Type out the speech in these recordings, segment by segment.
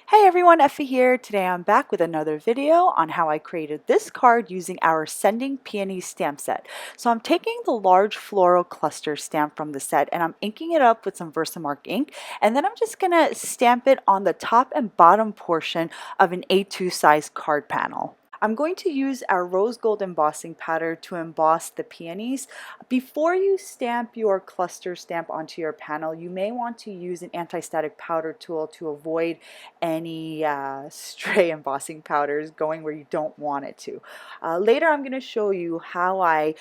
Hey everyone, Effie here. Today I'm back with another video on how I created this card using our Sending Peonies stamp set. So I'm taking the large floral cluster stamp from the set and I'm inking it up with some Versamark ink, and then I'm just gonna stamp it on the top and bottom portion of an A2 size card panel. I'm going to use our rose gold embossing powder to emboss the peonies. Before you stamp your cluster stamp onto your panel, you may want to use an anti-static powder tool to avoid any stray embossing powders going where you don't want it to. Later I'm going to show you how I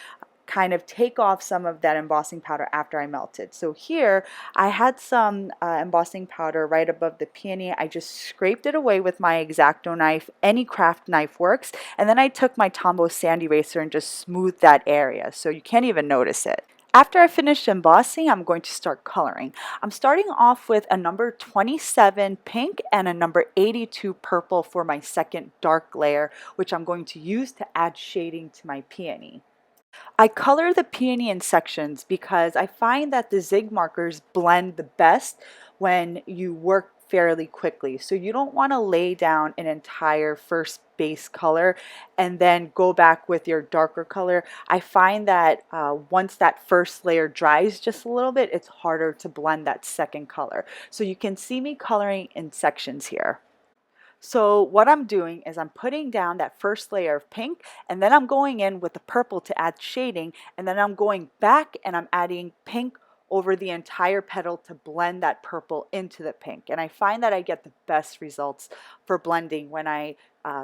kind of take off some of that embossing powder after I melt it. So here I had some embossing powder right above the peony. I just scraped it away with my X-Acto knife. Any craft knife works. And then I took my Tombow sand eraser and just smoothed that area so you can't even notice it. After I finish embossing, I'm going to start coloring. I'm starting off with a number 27 pink and a number 82 purple for my second dark layer, which I'm going to use to add shading to my peony. I color the peony in sections because I find that the zig markers blend the best when you work fairly quickly. So you don't want to lay down an entire first base color and then go back with your darker color. I find that once that first layer dries just a little bit, it's harder to blend that second color. So you can see me coloring in sections here. So what I'm doing is I'm putting down that first layer of pink, and then I'm going in with the purple to add shading, and then I'm going back and I'm adding pink over the entire petal to blend that purple into the pink. And I find that I get the best results for blending when I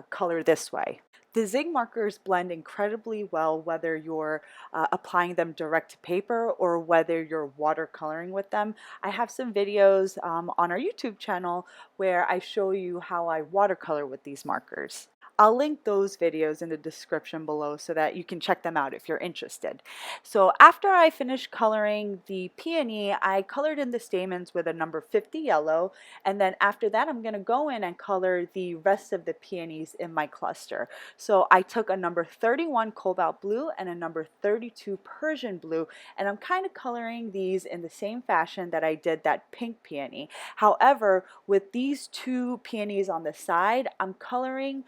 color this way. The zig markers blend incredibly well whether you're applying them direct to paper or whether you're watercoloring with them. I have some videos on our YouTube channel where I show you how I watercolor with these markers. I'll link those videos in the description below so that you can check them out if you're interested. So after I finished coloring the peony, I colored in the stamens with a number 50 yellow, and then after that I'm going to go in and color the rest of the peonies in my cluster. So I took a number 31 cobalt blue and a number 32 Persian blue, and I'm kind of coloring these in the same fashion that I did that pink peony. However, with these two peonies on the side, I'm coloring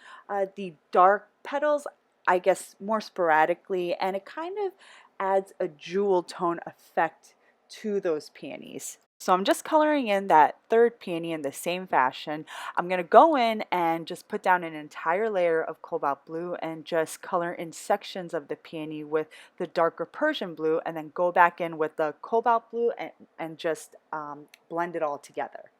the dark petals, I guess, more sporadically, and it kind of adds a jewel tone effect to those peonies. So I'm just coloring in that third peony in the same fashion. I'm going to go in and just put down an entire layer of cobalt blue and just color in sections of the peony with the darker Persian blue, and then go back in with the cobalt blue and just blend it all together.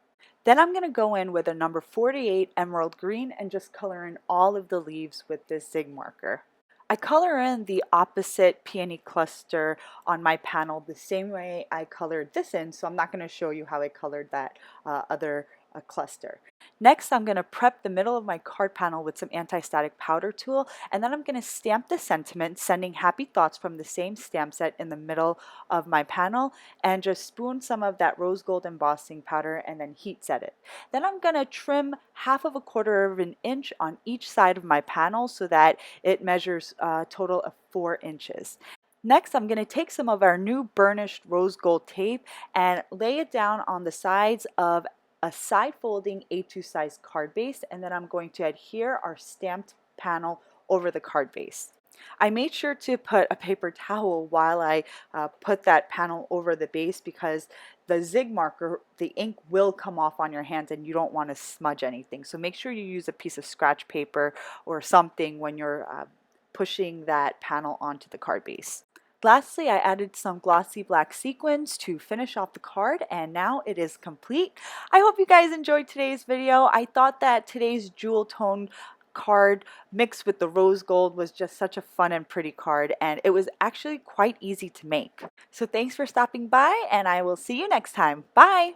Then I'm going to go in with a number 48 emerald green and just color in all of the leaves with this zig marker. I color in the opposite peony cluster on my panel the same way I colored this in, so I'm not going to show you how I colored that other cluster. Next, I'm going to prep the middle of my card panel with some anti-static powder tool, and then I'm going to stamp the sentiment, sending happy thoughts from the same stamp set in the middle of my panel, and just spoon some of that rose gold embossing powder and then heat set it. Then I'm going to trim 1/4 of an inch on each side of my panel so that it measures a total of 4 inches. Next, I'm going to take some of our new burnished rose gold tape and lay it down on the sides of a side folding A2 size card base, and then I'm going to adhere our stamped panel over the card base. I made sure to put a paper towel while I put that panel over the base because the zig marker, the ink will come off on your hands and you don't want to smudge anything. So make sure you use a piece of scratch paper or something when you're pushing that panel onto the card base. Lastly, I added some glossy black sequins to finish off the card, and now it is complete. I hope you guys enjoyed today's video. I thought that today's jewel tone card mixed with the rose gold was just such a fun and pretty card, and it was actually quite easy to make. So thanks for stopping by, and I will see you next time. Bye!